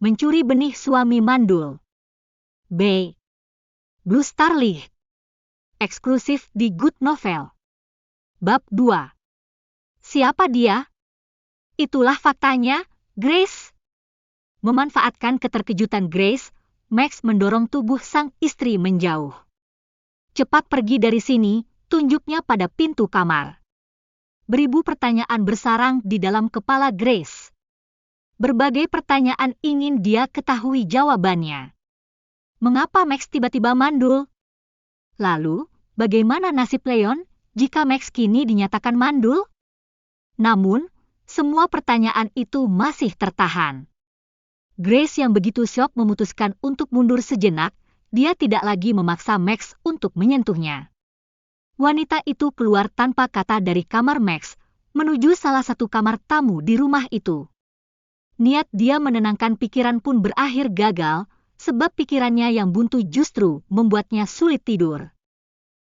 Mencuri benih suami mandul. B. Blue Starling. Eksklusif di Good Novel. Bab 2. Siapa dia? Itulah faktanya, Grace. Memanfaatkan keterkejutan Grace, Max mendorong tubuh sang istri menjauh. Cepat pergi dari sini, tunjuknya pada pintu kamar. Beribu pertanyaan bersarang di dalam kepala Grace. Berbagai pertanyaan ingin dia ketahui jawabannya. Mengapa Max tiba-tiba mandul? Lalu, bagaimana nasib Leon jika Max kini dinyatakan mandul? Namun, semua pertanyaan itu masih tertahan. Grace yang begitu syok memutuskan untuk mundur sejenak, dia tidak lagi memaksa Max untuk menyentuhnya. Wanita itu keluar tanpa kata dari kamar Max, menuju salah satu kamar tamu di rumah itu. Niat dia menenangkan pikiran pun berakhir gagal, sebab pikirannya yang buntu justru membuatnya sulit tidur.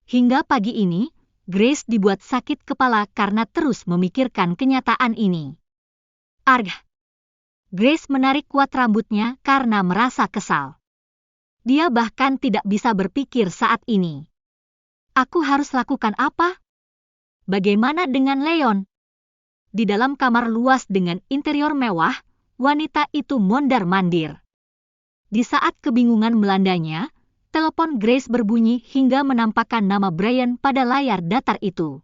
Hingga pagi ini, Grace dibuat sakit kepala karena terus memikirkan kenyataan ini. Argh! Grace menarik kuat rambutnya karena merasa kesal. Dia bahkan tidak bisa berpikir saat ini. Aku harus lakukan apa? Bagaimana dengan Leon? Di dalam kamar luas dengan interior mewah, wanita itu mondar-mandir. Di saat kebingungan melandanya, telepon Grace berbunyi hingga menampakkan nama Brian pada layar datar itu.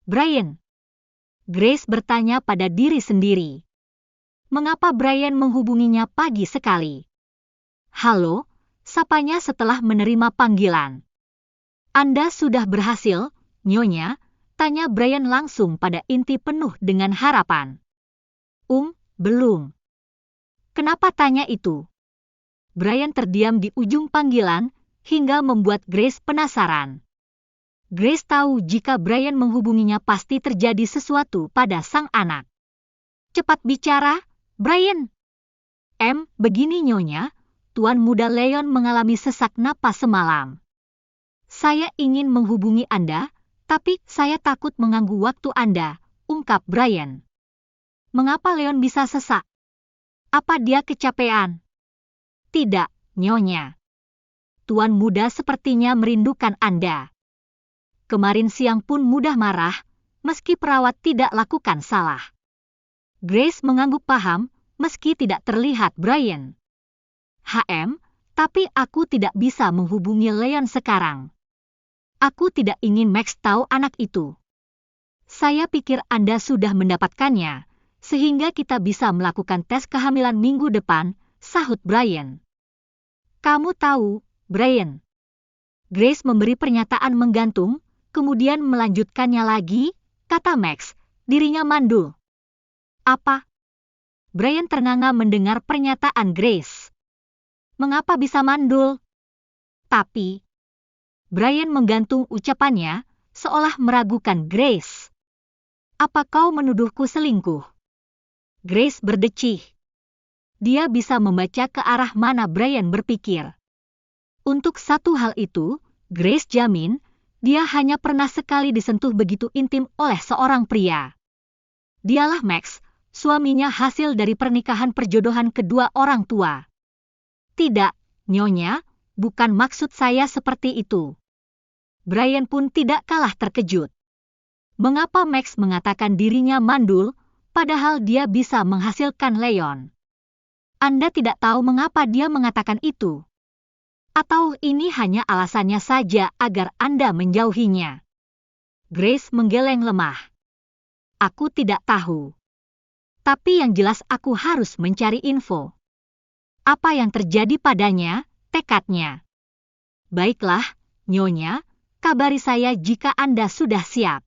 Brian? Grace bertanya pada diri sendiri. Mengapa Brian menghubunginya pagi sekali? Halo, sapanya setelah menerima panggilan. Anda sudah berhasil, Nyonya? Tanya Brian langsung pada inti penuh dengan harapan. Belum. Kenapa tanya itu? Brian terdiam di ujung panggilan, hingga membuat Grace penasaran. Grace tahu jika Brian menghubunginya pasti terjadi sesuatu pada sang anak. Cepat bicara, Brian. Begini Nyonya, Tuan Muda Leon mengalami sesak napas semalam. Saya ingin menghubungi Anda, tapi saya takut mengganggu waktu Anda, ungkap Brian. Mengapa Leon bisa sesak? Apa dia kecapean? Tidak, Nyonya. Tuan Muda sepertinya merindukan Anda. Kemarin siang pun mudah marah, meski perawat tidak lakukan salah. Grace mengangguk paham, meski tidak terlihat Brian. Tapi aku tidak bisa menghubungi Leon sekarang. Aku tidak ingin Max tahu anak itu. Saya pikir Anda sudah mendapatkannya, sehingga kita bisa melakukan tes kehamilan minggu depan, sahut Brian. Kamu tahu, Brian. Grace memberi pernyataan menggantung, kemudian melanjutkannya lagi, kata Max, dirinya mandul. Apa? Brian ternganga mendengar pernyataan Grace. Mengapa bisa mandul? Tapi, Brian menggantung ucapannya, seolah meragukan Grace. Apa kau menuduhku selingkuh? Grace berdecih. Dia bisa membaca ke arah mana Brian berpikir. Untuk satu hal itu, Grace jamin, dia hanya pernah sekali disentuh begitu intim oleh seorang pria. Dialah Max, suaminya hasil dari pernikahan perjodohan kedua orang tua. Tidak, Nyonya, bukan maksud saya seperti itu. Brian pun tidak kalah terkejut. Mengapa Max mengatakan dirinya mandul, padahal dia bisa menghasilkan Leon? Anda tidak tahu mengapa dia mengatakan itu? Atau ini hanya alasannya saja agar Anda menjauhinya? Grace menggeleng lemah. Aku tidak tahu. Tapi yang jelas aku harus mencari info. Apa yang terjadi padanya, tekadnya. Baiklah, Nyonya, kabari saya jika Anda sudah siap.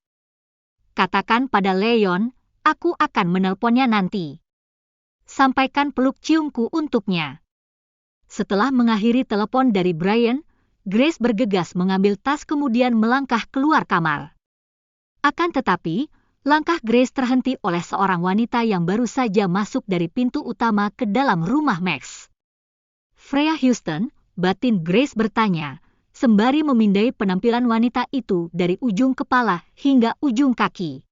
Katakan pada Leon, aku akan menelponnya nanti. Sampaikan peluk ciumku untuknya. Setelah mengakhiri telepon dari Brian, Grace bergegas mengambil tas kemudian melangkah keluar kamar. Akan tetapi, langkah Grace terhenti oleh seorang wanita yang baru saja masuk dari pintu utama ke dalam rumah Max. Freya Houston, batin Grace bertanya, sembari memindai penampilan wanita itu dari ujung kepala hingga ujung kaki.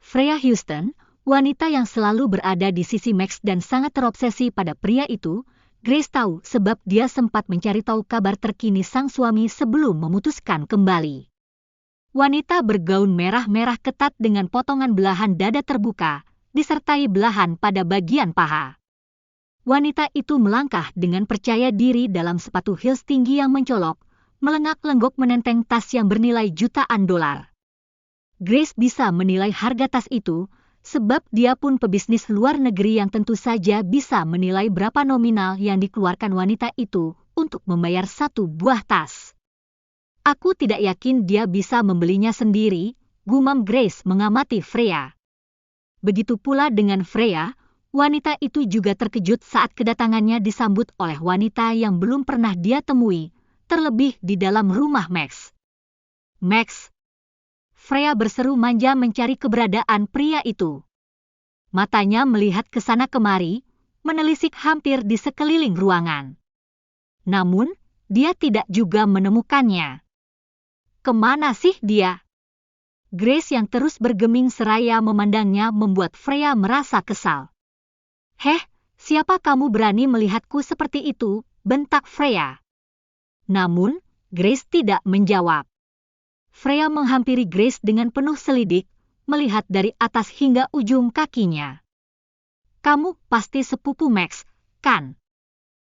Freya Houston, Wanita yang selalu berada di sisi Max dan sangat terobsesi pada pria itu, Grace tahu sebab dia sempat mencari tahu kabar terkini sang suami sebelum memutuskan kembali. Wanita bergaun merah-merah ketat dengan potongan belahan dada terbuka, disertai belahan pada bagian paha. Wanita itu melangkah dengan percaya diri dalam sepatu heels tinggi yang mencolok, melengak-lenggok menenteng tas yang bernilai jutaan dolar. Grace bisa menilai harga tas itu, sebab dia pun pebisnis luar negeri yang tentu saja bisa menilai berapa nominal yang dikeluarkan wanita itu untuk membayar satu buah tas. Aku tidak yakin dia bisa membelinya sendiri, gumam Grace mengamati Freya. Begitu pula dengan Freya, wanita itu juga terkejut saat kedatangannya disambut oleh wanita yang belum pernah dia temui, terlebih di dalam rumah Max. Max! Freya berseru manja mencari keberadaan pria itu. Matanya melihat ke sana kemari, menelisik hampir di sekeliling ruangan. Namun, dia tidak juga menemukannya. Kemana sih dia? Grace yang terus bergeming seraya memandangnya membuat Freya merasa kesal. Heh, siapa kamu berani melihatku seperti itu? Bentak Freya. Namun, Grace tidak menjawab. Freya menghampiri Grace dengan penuh selidik, melihat dari atas hingga ujung kakinya. Kamu pasti sepupu Max, kan?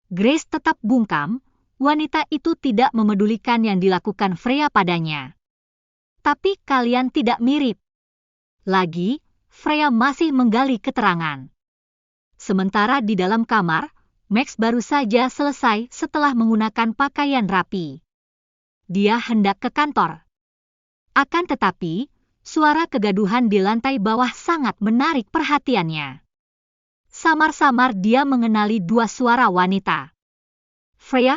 Grace tetap bungkam, wanita itu tidak memedulikan yang dilakukan Freya padanya. Tapi kalian tidak mirip. Lagi, Freya masih menggali keterangan. Sementara di dalam kamar, Max baru saja selesai setelah menggunakan pakaian rapi. Dia hendak ke kantor. Akan tetapi, suara kegaduhan di lantai bawah sangat menarik perhatiannya. Samar-samar dia mengenali dua suara wanita. Freya?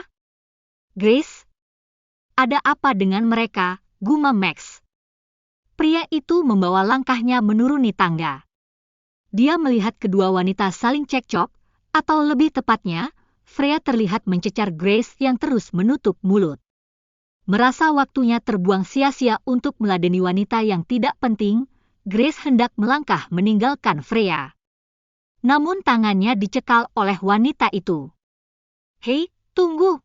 Grace? Ada apa dengan mereka? Gumam Max. Pria itu membawa langkahnya menuruni tangga. Dia melihat kedua wanita saling cekcok, atau lebih tepatnya, Freya terlihat mencecar Grace yang terus menutup mulut. Merasa waktunya terbuang sia-sia untuk meladeni wanita yang tidak penting, Grace hendak melangkah meninggalkan Freya. Namun tangannya dicekal oleh wanita itu. Hei, tunggu!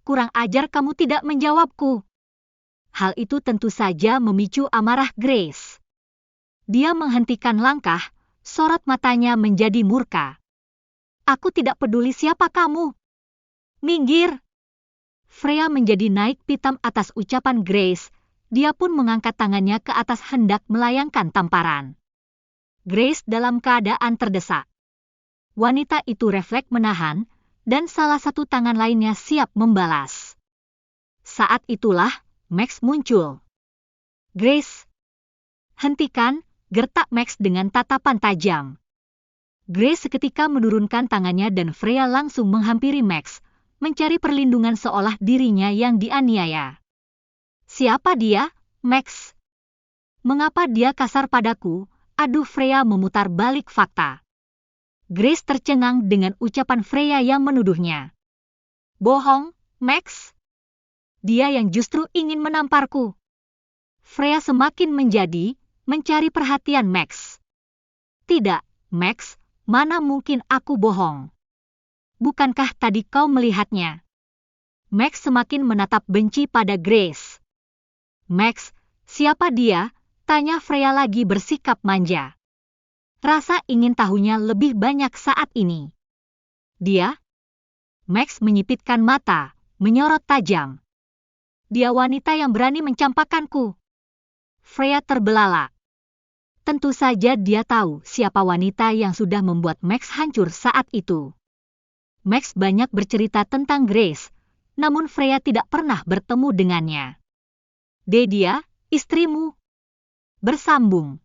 Kurang ajar kamu tidak menjawabku. Hal itu tentu saja memicu amarah Grace. Dia menghentikan langkah, sorot matanya menjadi murka. Aku tidak peduli siapa kamu. Minggir! Freya menjadi naik pitam atas ucapan Grace, dia pun mengangkat tangannya ke atas hendak melayangkan tamparan. Grace dalam keadaan terdesak. Wanita itu refleks menahan, dan salah satu tangan lainnya siap membalas. Saat itulah, Max muncul. Grace! Hentikan, gertak Max dengan tatapan tajam. Grace seketika menurunkan tangannya dan Freya langsung menghampiri Max, mencari perlindungan seolah dirinya yang dianiaya. Siapa dia, Max? Mengapa dia kasar padaku? Aduh, Freya memutar balik fakta. Grace tercengang dengan ucapan Freya yang menuduhnya. Bohong, Max. Dia yang justru ingin menamparku. Freya semakin mencari perhatian Max. Tidak, Max, mana mungkin aku bohong? Bukankah tadi kau melihatnya? Max semakin menatap benci pada Grace. Max, siapa dia? Tanya Freya lagi bersikap manja. Rasa ingin tahunya lebih banyak saat ini. Dia? Max menyipitkan mata, menyorot tajam. Dia wanita yang berani mencampakkanku. Freya terbelalak. Tentu saja dia tahu siapa wanita yang sudah membuat Max hancur saat itu. Max banyak bercerita tentang Grace, namun Freya tidak pernah bertemu dengannya. Dia, istrimu. Bersambung.